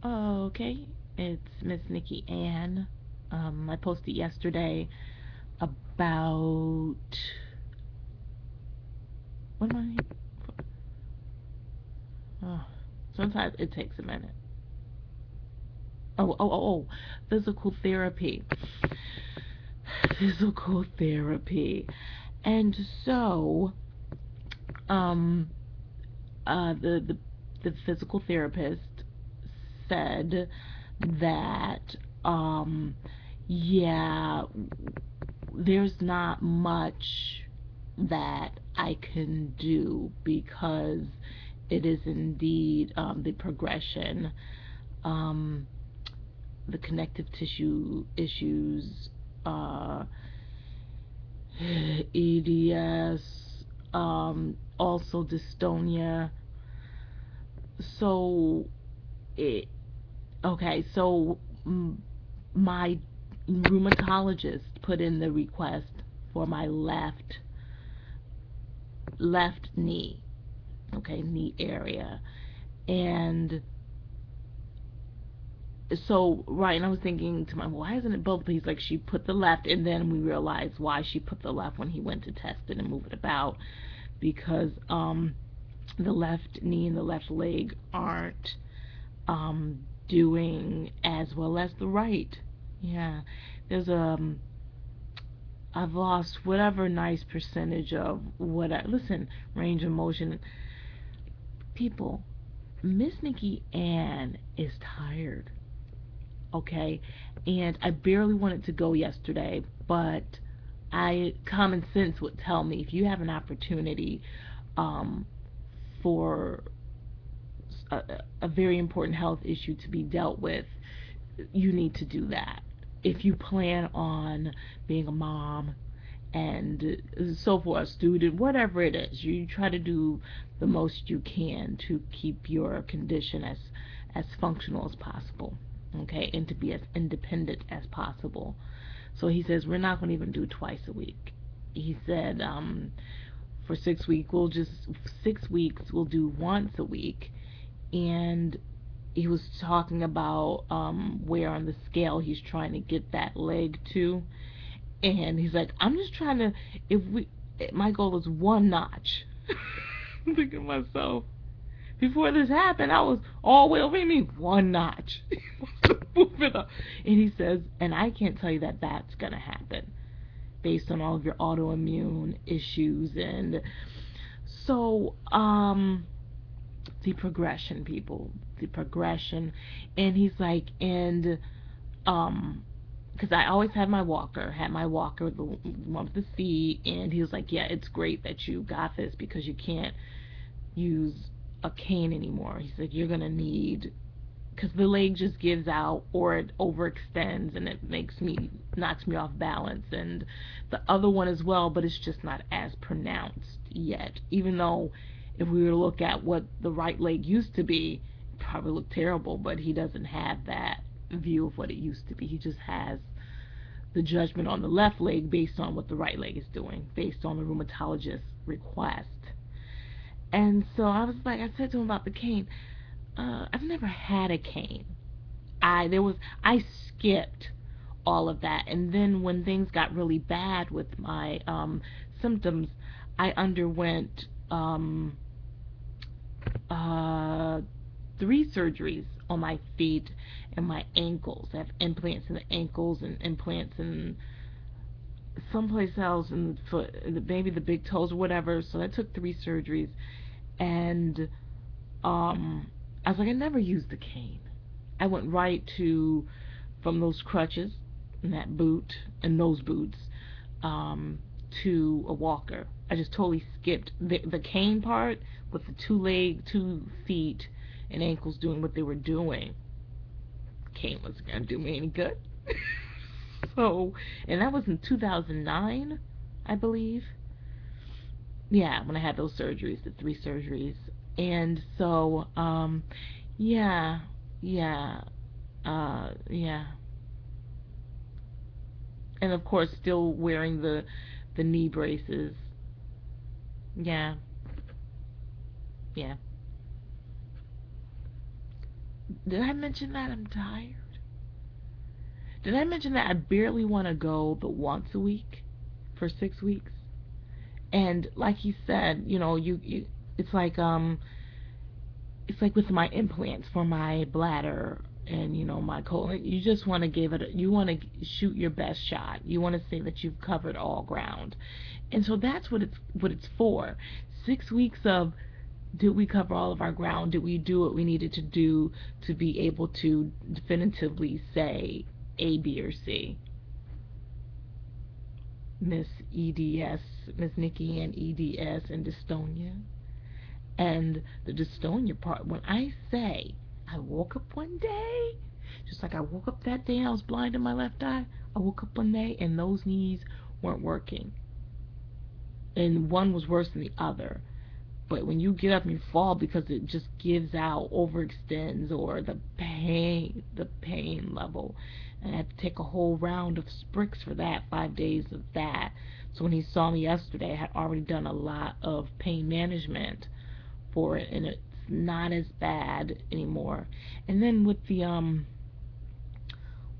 Okay, it's MissNikkiAnn. I posted yesterday about what am oh, sometimes it takes a minute. Oh, physical therapy. Physical therapy. And so, um, the physical therapist said that, um, yeah, there's not much that I can do because it is indeed the progression, um, the connective tissue issues, uh, EDS, also dystonia. So, it, okay, so my rheumatologist put in the request for my left knee, okay, knee area. And so, right, and I was thinking to my, why isn't it both? But he's like, she put the left, and then we realized why she put the left when he went to test it and move it about, because the left knee and the left leg aren't doing as well as the right. Yeah, there's I've lost whatever nice percentage of what I listen, range of motion. People, Miss Nikki Ann is tired, okay? And I barely wanted to go yesterday, but I common sense would tell me if you have an opportunity um, for a very important health issue to be dealt with, you need to do that. If you plan on being a mom and so forth, student, whatever it is, you try to do the most you can to keep your condition as functional as possible, okay, and to be as independent as possible. So he says we're not going to even do twice a week. He said for 6 weeks we'll do once a week, and he was talking about where on the scale he's trying to get that leg to, and he's like, I'm just trying to, if we, my goal is one notch. I'm thinking to myself, before this happened, I was all the way over me, one notch. He wants to move it up. And he says, and I can't tell you that that's going to happen based on all of your autoimmune issues. And so, the progression, people, the progression. And he's like, and, because I always had my walker, the one with the seat, and he was like, yeah, it's great that you got this because you can't use a cane anymore. He said, you're going to need, because the leg just gives out or it overextends and it knocks me off balance, and the other one as well, but it's just not as pronounced yet, even though if we were to look at what the right leg used to be, it probably looked terrible, but he doesn't have that view of what it used to be. He just has the judgment on the left leg based on what the right leg is doing, based on the rheumatologist's request. And so I said to him about the cane. I've never had a cane. I skipped all of that, and then when things got really bad with my symptoms, I underwent uh, 3 surgeries on my feet and my ankles. I have implants in the ankles and implants in someplace else in the foot, maybe the big toes or whatever. So I took 3 surgeries, and I was like, I never used the cane. I went right to from those crutches and that boot and those boots um, to a walker. I just totally skipped the cane part with the 2 feet and ankles doing what they were doing. Cane wasn't gonna do me any good. So, and that was in 2009, I believe. Yeah, when I had those surgeries, the 3 surgeries. And so, yeah, yeah, yeah. And of course, still wearing the knee braces. Yeah, yeah. Did I mention that I'm tired? Did I mention that I barely want to go but once a week for 6 weeks? And like he said, it's like it's like with my implants for my bladder and my colon. You just want to you want to shoot your best shot. You want to say that you've covered all ground, and so that's what it's for. 6 weeks of, did we cover all of our ground? Did we do what we needed to do to be able to definitively say A, B, or C? Miss EDS, Miss Nikki and EDS and dystonia. And the dystonia part, when I say I woke up one day, just like I woke up that day and I was blind in my left eye, I woke up one day and those knees weren't working. And one was worse than the other. But when you get up and you fall because it just gives out, overextends, or the pain level. And I had to take a whole round of Spricks for that, 5 days of that. So when he saw me yesterday, I had already done a lot of pain management for it, and it's not as bad anymore. And then with the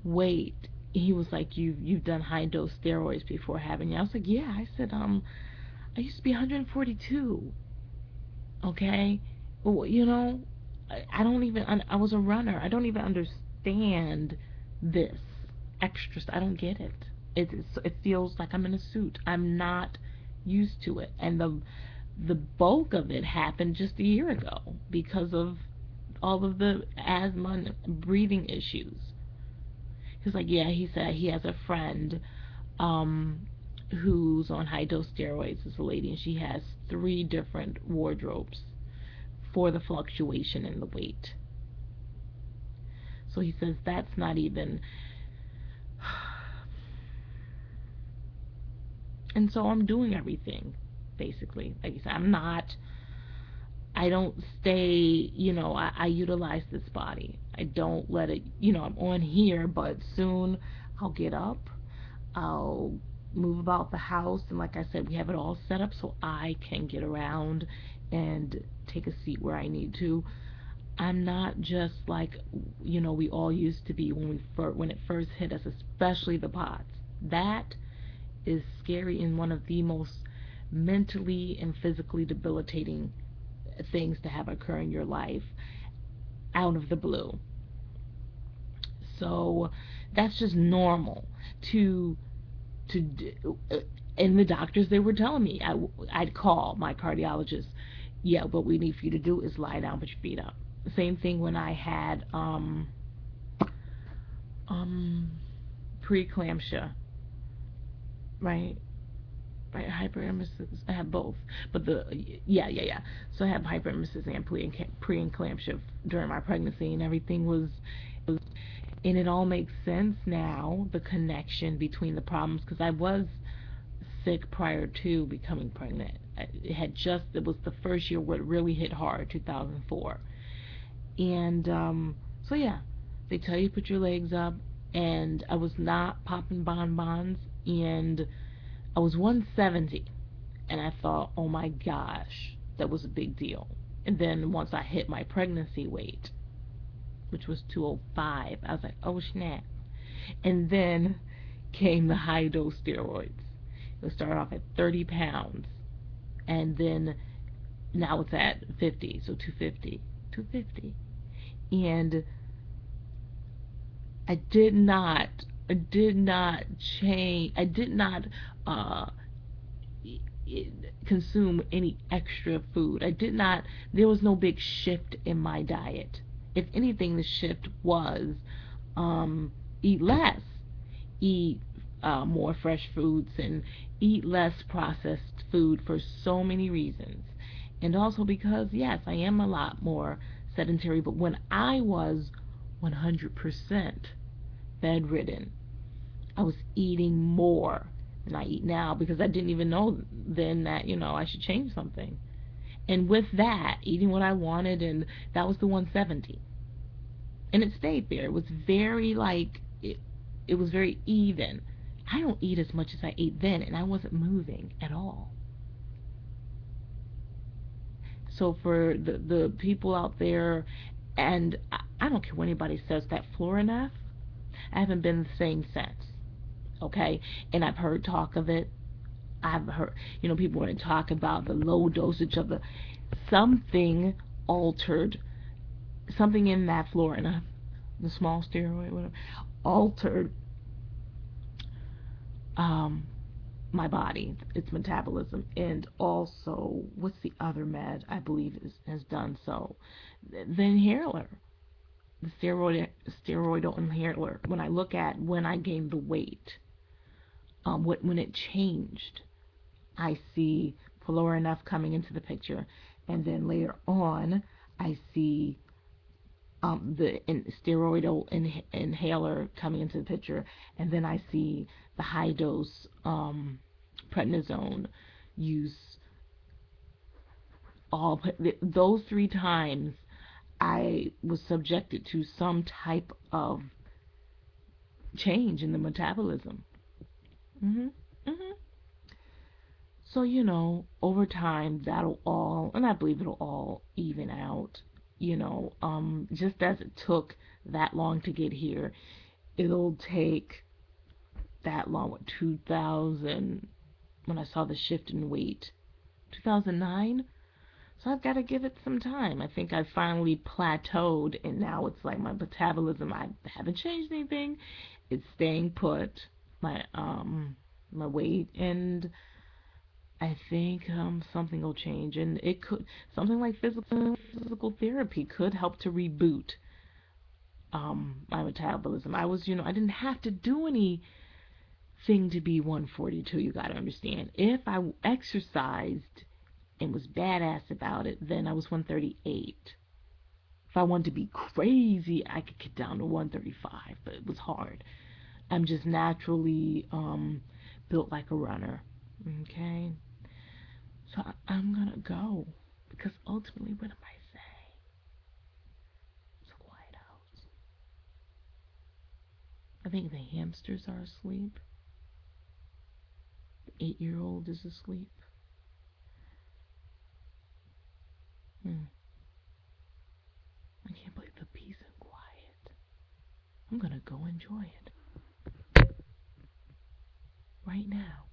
weight, he was like, you've done high dose steroids before, haven't you? I was like, yeah. I said, I used to be 142. Okay, well, I don't even. I was a runner. I don't even understand this extra. I don't get it. It feels like I'm in a suit. I'm not used to it, and the bulk of it happened just a year ago because of all of the asthma and breathing issues. He's like, yeah, he said he has a friend um, who's on high dose steroids. It's a lady, and she has 3 different wardrobes for the fluctuation in the weight. So he says that's not even. And so I'm doing everything, basically. Like you said, I don't stay, I utilize this body. I don't let it, I'm on here, but soon I'll get up. I'll move about the house. And like I said, we have it all set up so I can get around and take a seat where I need to. I'm not just like, we all used to be when it first hit us, especially the POTS. That is scary and one of the most mentally and physically debilitating things to have occur in your life out of the blue. So that's just normal to do. And the doctors, they were telling me, I'd call my cardiologist. Yeah, what we need for you to do is lie down, put your feet up. Same thing when I had preeclampsia, right? Right, hyperemesis. I have both, but yeah. So I have hyperemesis and preeclampsia during my pregnancy, and everything was, and it all makes sense now. The connection between the problems, because I was sick prior to becoming pregnant. It was the first year where it really hit hard, 2004, and so yeah, they tell you to put your legs up, and I was not popping bonbons, and I was 170, and I thought, oh my gosh, that was a big deal. And then once I hit my pregnancy weight, which was 205, I was like, oh snap. And then came the high dose steroids. It started off at 30 pounds, and then now it's at 50, so 250. And I did not change, I did not uh, consume any extra food. There was no big shift in my diet. If anything, the shift was eat less, eat more fresh foods, and eat less processed food for so many reasons. And also because, yes, I am a lot more sedentary, but when I was 100% bedridden, I was eating more than I eat now because I didn't even know then that, I should change something. And with that, eating what I wanted, and that was the 170. And it stayed there. It was very it was very even. I don't eat as much as I ate then, and I wasn't moving at all. So for the people out there, and I don't care what anybody says, that Florinef, I haven't been the same since. Okay? And I've heard talk of it. I've heard, people want to talk about the low dosage of the something altered, something in that Florinef, the small steroid, whatever, altered um, my body, its metabolism, and also what's the other med I believe has done so? The inhaler, the steroidal inhaler. When I look at when I gained the weight, when it changed, I see Florinef coming into the picture, and then later on, I see the steroidal inhaler coming into the picture, and then I see the high dose prednisone use. All those 3 times, I was subjected to some type of change in the metabolism. Mhm. Mhm. So, over time, that'll all, and I believe it'll all even out. Just as it took that long to get here, it'll take that long. What, 2000, when I saw the shift in weight? 2009? So I've got to give it some time. I think I finally plateaued, and now it's like my metabolism, I haven't changed anything. It's staying put, my weight, and I think something will change, and it could, something like physical therapy could help to reboot my metabolism. I didn't have to do anything to be 142. You got to understand. If I exercised and was badass about it, then I was 138. If I wanted to be crazy, I could get down to 135, but it was hard. I'm just naturally built like a runner. Okay? So I'm gonna go, because ultimately, what am I saying? It's a quiet house. I think the hamsters are asleep. The 8-year-old is asleep. Hmm. I can't believe the peace and quiet. I'm gonna go enjoy it right now.